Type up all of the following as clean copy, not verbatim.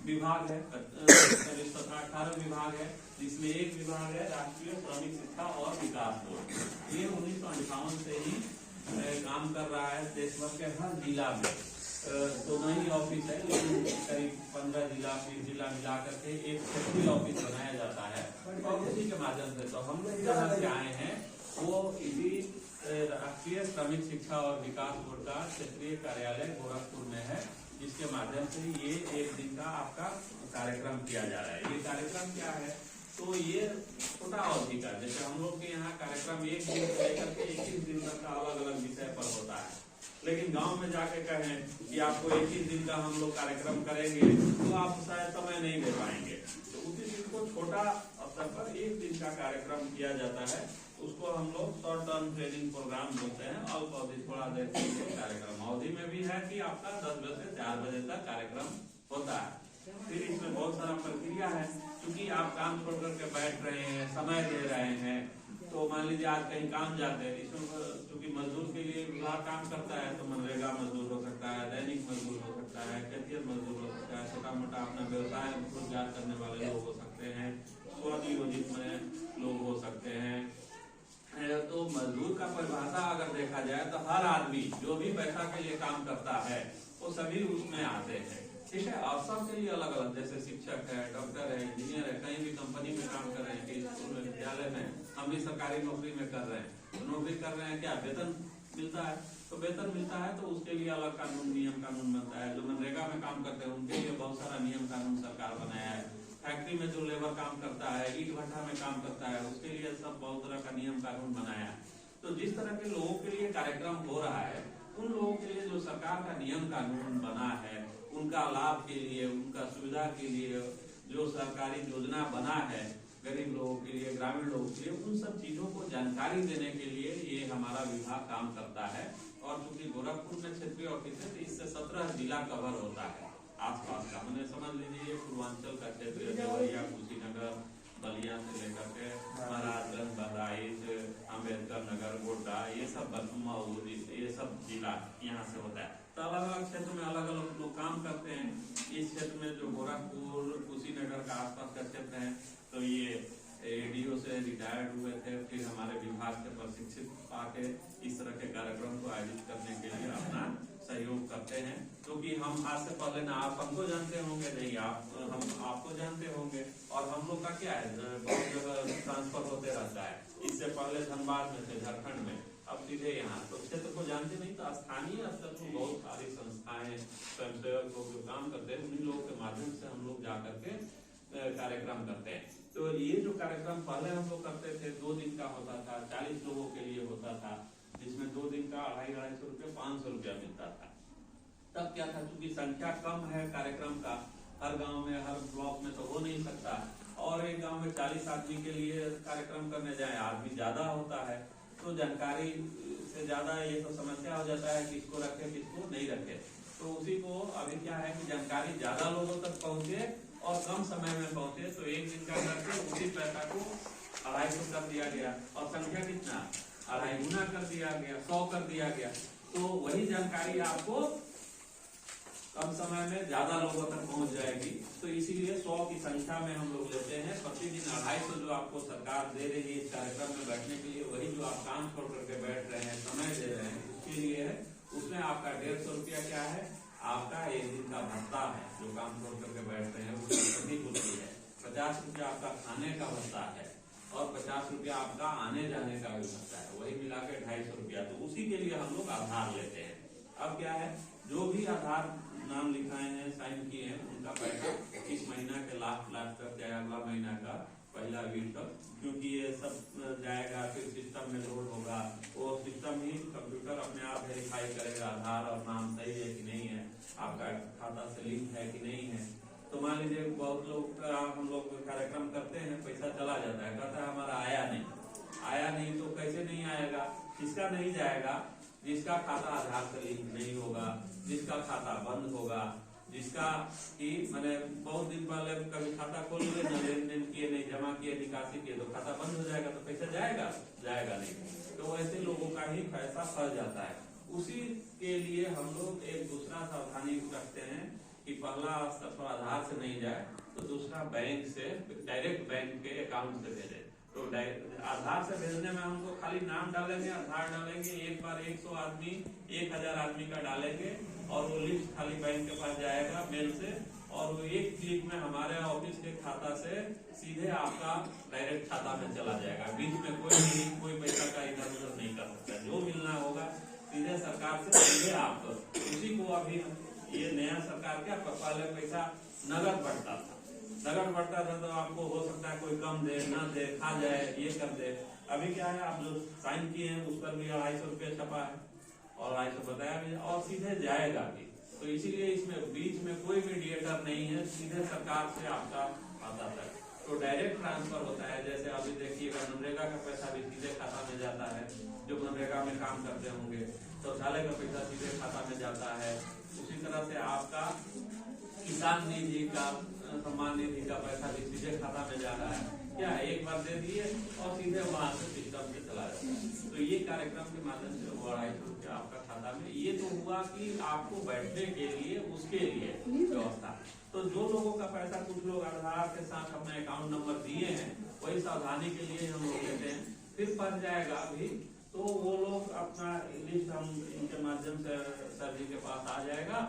विभाग है, 17-18 विभाग है, जिसमें एक विभाग है राष्ट्रीय श्रमिक शिक्षा और विकास बोर्ड। ये 1958 से ही काम कर रहा है देश भर के हर जिला में। तो नहीं ऑफिस है, लेकिन करीब 15 जिला 20 जिला मिला करके एक क्षेत्रीय ऑफिस बनाया जाता है और उसी के माध्यम से तो हम लोग जहाँ से आए हैं वो इसी राष्ट्रीय श्रमिक शिक्षा और विकास बोर्ड का क्षेत्रीय कार्यालय गोरखपुर में है, जिसके माध्यम से ये एक दिन का आपका कार्यक्रम किया जा रहा है। ये कार्यक्रम क्या है, तो ये छोटा अवधि का, जैसे हम लोग के यहाँ कार्यक्रम एक दिन से लेकर के 21 दिन तक का अलग अलग विषय पर होता है, लेकिन गांव में जाके कहें कि आपको 21 दिन का हम लोग कार्यक्रम करेंगे तो आप शायद समय नहीं दे पाएंगे। तो उसी दिन को छोटा अवसर पर एक दिन का कार्यक्रम किया जाता है, उसको हम लोग शॉर्ट टर्म ट्रेनिंग प्रोग्राम बोलते हैं। अल्प अवधि थोड़ा देर के लिए कार्यक्रम अवधि में भी है कि आपका 10 बजे से 4 बजे तक कार्यक्रम होता है। फिर इसमें बहुत सारा प्रक्रिया है, क्योंकि आप काम छोड़ करके बैठ रहे हैं, समय दे रहे हैं, तो मान लीजिए आज कहीं काम जाते हैं, इसमें क्योंकि मजदूर के लिए विभाग काम करता है, तो मनरेगा मजदूर हो सकता है, दैनिक मजदूर हो सकता है, कैशियर मजदूर हो सकता है, छोटा मोटा अपना व्यवसाय रोजगार करने वाले लोग हो सकते हैं, स्वनियोजित में लोग हो सकते हैं। तो मजदूर का परिभाषा अगर देखा जाए तो हर आदमी जो भी पैसा के लिए काम करता है वो सभी उसमें आते हैं, ठीक है। और सबके लिए अलग अलग, जैसे शिक्षक है, डॉक्टर है, इंजीनियर है, कहीं भी कंपनी में काम कर रहे हैं, स्कूल में, विद्यालय में, हम भी सरकारी नौकरी में कर रहे हैं, तो नौकरी कर रहे हैं, क्या वेतन मिलता है, तो वेतन मिलता है तो उसके लिए अलग कानून नियम कानून बनता है। जो मनरेगा में काम करते हैं उनके लिए बहुत सारा नियम कानून सरकार बनाया है। फैक्ट्री में जो लेबर काम करता है, ईट भट्ठा में काम करता है, उसके लिए सब बहुत तरह का नियम कानून बनाया है। तो जिस तरह के लोगों के लिए कार्यक्रम हो रहा है, उन लोगों के लिए जो सरकार का नियम कानून बना है, उनका लाभ के लिए, उनका सुविधा के लिए जो सरकारी योजना बना है, गरीब लोगों के लिए, ग्रामीण लोगों के लिए, उन सब चीजों को जानकारी देने के लिए ये हमारा विभाग काम करता है। और चूंकि गोरखपुर में क्षेत्रीय ऑफिस है, तो इससे 17 जिला कवर होता है आसपास का। मैंने समझ लीजिए पूर्वांचल का क्षेत्र, देवरिया, कुशीनगर, बलिया से लेकर के महाराजगंज, बहराइच, अम्बेडकर नगर, गोड्डा, ये सब मऊ, ये सब जिला यहाँ से होता है। तो अलग अलग क्षेत्र में अलग अलग लोग काम करते हैं। इस क्षेत्र में जो गोरखपुर, कुशीनगर का आसपास का क्षेत्र है, तो ये एडीओ से रिटायर्ड हुए थे, फिर हमारे विभाग से प्रशिक्षित पाके इस तरह के कार्यक्रम को आयोजित करने के लिए अपना सहयोग करते हैं। क्योंकि हम आज से पहले ना आप हमको जानते होंगे, नहीं हम आपको जानते होंगे, और हम लोग का क्या है, बहुत जगह ट्रांसफर होते रहता है। इससे पहले धनबाद में थे, झारखंड में, अब सीधे यहाँ। तो क्षेत्र को जानते नहीं, तो स्थानीय स्तर पर बहुत सारी संस्थाएं, स्वयंसेवक लोग जो काम करते हैं, उन्हीं लोगों के माध्यम से हम लोग जाकर के कार्यक्रम करते हैं। तो ये जो कार्यक्रम पहले हम लोग करते थे, 2 दिन का होता था, 40 लोगों के लिए होता था, जिसमें 2 दिन का 250-250 रुपये, 500 रुपया मिलता था। तब क्या था, चूंकि संख्या कम है कार्यक्रम का, हर गांव में, हर ब्लॉक में तो हो नहीं सकता, और एक गांव में 40 आदमी के लिए कार्यक्रम करने जाए, आदमी ज्यादा होता है, तो जानकारी से ज्यादा ये तो समस्या हो जाता है, किसको रखे किसको नहीं रखे। तो उसी को अभी क्या है कि जानकारी ज्यादा लोगों तक पहुंचे और कम समय में पहुंचे, तो एक दिन का करके उसी पैसा को 250 कर दिया गया, और संख्या कितना 2.5 गुना कर दिया गया, 100 कर दिया गया। तो वही जानकारी आपको कम समय में ज्यादा लोगों तक पहुंच जाएगी। तो इसीलिए 100 की संख्या में हम लोग लेते हैं। प्रतिदिन 250 जो आपको सरकार दे रही है इस कार्यक्रम में बैठने के लिए, वही जो आप काम छोड़ करके बैठ रहे हैं, समय दे रहे हैं, उसके लिए है। उसमें आपका 150 रुपया क्या है, आपका एक दिन का भत्ता है, जो काम छोड़ करके बैठते हैं उसकी होती है। 50 रुपया आपका खाने का भत्ता है, और 50 रुपया आपका आने जाने का भी भत्ता है, वही मिला के 250 रुपया। तो उसी के लिए हम लोग आधार लेते हैं। अब क्या है, जो भी आधार नाम लिखाए हैं, साइन किए हैं, उनका पैसा इस महीना के लास्ट तक या अगला महीना का पहला वीक तक, क्योंकि ये सब जाएगा, फिर सिस्टम में लोड होगा, वो सिस्टम ही कंप्यूटर अपने आप वेरीफाई करेगा आधार और नाम सही है कि नहीं है, आपका खाता से लिंक है कि नहीं है। तो मान लीजिए बहुत लोग हम लोग कार्यक्रम करते हैं, पैसा चला जाता है, कहता है हमारा आया नहीं, तो कैसे नहीं आएगा, किसका नहीं जाएगा, जिसका खाता आधार से लिंक नहीं होगा, जिसका खाता बंद होगा, जिसका कि मैंने बहुत दिन पहले कभी खाता खोल लिए, लेन देन किए नहीं, जमा किए, निकासी किए, तो खाता बंद हो जाएगा, तो पैसा जाएगा नहीं। तो ऐसे लोगों का ही पैसा फंस जाता है। उसी के लिए हम लोग एक दूसरा सावधानी रखते हैं कि पहला स्तर पर आधार से नहीं जाए तो दूसरा बैंक से डायरेक्ट बैंक के अकाउंट से भेजे। तो आधार से भेजने में हमको खाली नाम डालेंगे, आधार डालेंगे, एक बार 100 आदमी 1000 आदमी का डालेंगे और वो लिस्ट खाली बैंक के पास जाएगा मेल से, और वो एक क्लिक में हमारे ऑफिस के खाता से सीधे आपका डायरेक्ट खाता में चला जाएगा। बीच में कोई पैसा का इधर उधर नहीं कर सकता। जो मिलना होगा सीधे सरकार से सीधे आपको, उसी को अभी ये नया सरकार क्या, पहले पैसा नगद बढ़ता था, तो आपको हो सकता है कोई कम दे, ना दे, खा जाए, ये कर दे। अभी क्या है, आप जो साइन किए हैं उस पर भी 250 रुपये छपा है और 250 बताया भी और सीधे जाएगा भी। तो इसीलिए इसमें बीच में कोई मीडिएटर नहीं है, सीधे सरकार से आपका खाता तक तो डायरेक्ट ट्रांसफर होता है। जैसे अभी देखिएगा मनरेगा का पैसा भी सीधे खाता में जाता है, जो मनरेगा में काम करते होंगे, शौचालय का पैसा सीधे खाता में जाता है। उसी तरह से आपका किसान निधि का, सम्मान निधि का पैसा भी सीधे खाता में जा रहा है। क्या है, एक बार दे दिए और सीधे वहां से सिस्टम से चला जाता है। तो ये कार्यक्रम के माध्यम से 250 रुपया आपका खाता में। ये तो हुआ कि आपको बैठने के लिए, उसके लिए व्यवस्था। तो जो लोगों का पैसा, कुछ लोग आधार के साथ अपने अकाउंट नंबर दिए हैं, वही सावधानी के लिए हम लोग लेते हैं। फिर फंस जाएगा अभी तो वो लोग अपना लिस्ट हम इनके माध्यम से सर जी के पास आ जाएगा,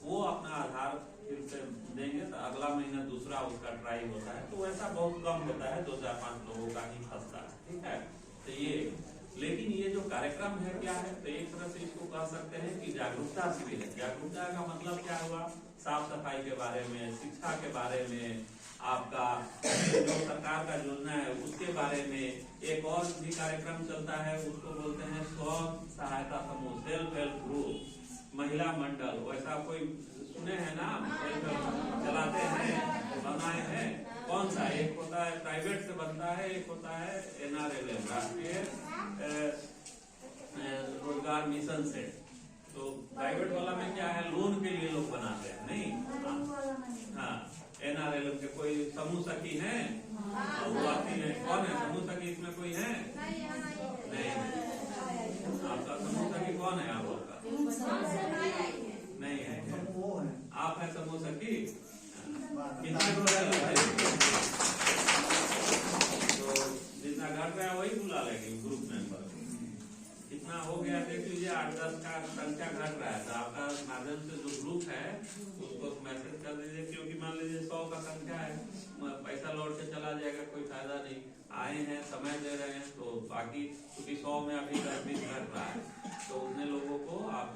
वो अपना आधार फिर से देंगे तो अगला महीना दूसरा उसका ट्राई होता है। तो ऐसा बहुत कम होता है, 2-4-5 लोगों का ही फंसता है। ठीक है, तो ये, लेकिन ये जो कार्यक्रम है क्या है, तो एक तरह से इसको कह सकते हैं कि जागरूकता शिविर है। जागरूकता का मतलब क्या हुआ, साफ सफाई के बारे में, शिक्षा के बारे में, आपका जो सरकार का योजना है उसके बारे में। एक और भी कार्यक्रम चलता है, उसको बोलते हैं स्व सहायता समूह, सेल्फ हेल्प ग्रुप, महिला मंडल। वैसा कोई सुने हैं ना, चलाते हैं, बनाए हैं। कौन सा, एक होता है प्राइवेट से बनता है, एक होता है NRLM, राष्ट्रीय रोजगार मिशन से। तो प्राइवेट वाला में क्या है, लोन के लिए लोग बनाते हैं, नहीं। हाँ, NRLM के कोई समूह सखी है, वो आती है। कौन है समूह सखी, इसमें कोई है? नहीं। आपका समूह सखी कौन है? आप लोग का नहीं है, आप है समूह सखी। कितने को तो जितना घट रहा है वही बुला लेंगे ग्रुप मेंबर। कितना हो गया देख लीजिए, 8-10 का संख्या घट रहा है। तो आपका माध्यम से जो ग्रुप है उसको मैसेज कर दीजिए, क्योंकि मान लीजिए 100 का संख्या है, पैसा लौट के चला जाएगा, कोई फायदा नहीं। आए हैं, समय दे रहे हैं, तो बाकी क्योंकि 100 में अभी 10-20 घट रहा है, तो उतने लोगों को आप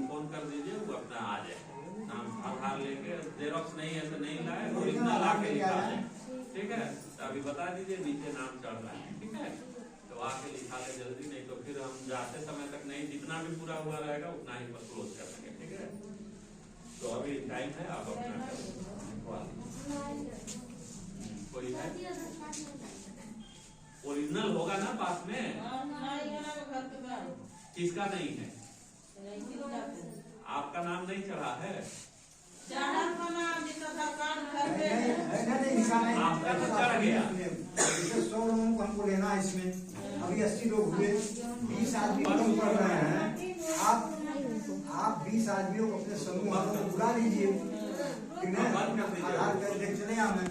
फोन कर दीजिए, वो अपना आ जाए। नाम आधार लेके, जेरॉक्स नहीं है तो नहीं लाए, ओरिजिनल ला के लिखा जाए। ठीक है, तो अभी बता दीजिए नीचे नाम चढ़ रहा है। ठीक है, तो आके लिखा ले जल्दी, नहीं तो फिर हम जाते समय तक नहीं, जितना भी पूरा हुआ रहेगा उतना ही पर क्लोज कर देंगे। ठीक है, तो अभी टाइम है, आप अपना कोई है ओरिजिनल होगा ना पास में, किसका नहीं है? आपका नाम नहीं चढ़ा है? आपका तो चढ़ गया। 100 लोगों को हमको लेना है इसमें, अभी 80 लोग हुए, 20 आदमी कम पड़ रहे हैं। आप 20 आदमियों को अपने समूह वालों को बुला लीजिए, ठीक है, आधार कार्ड देख चले हमें।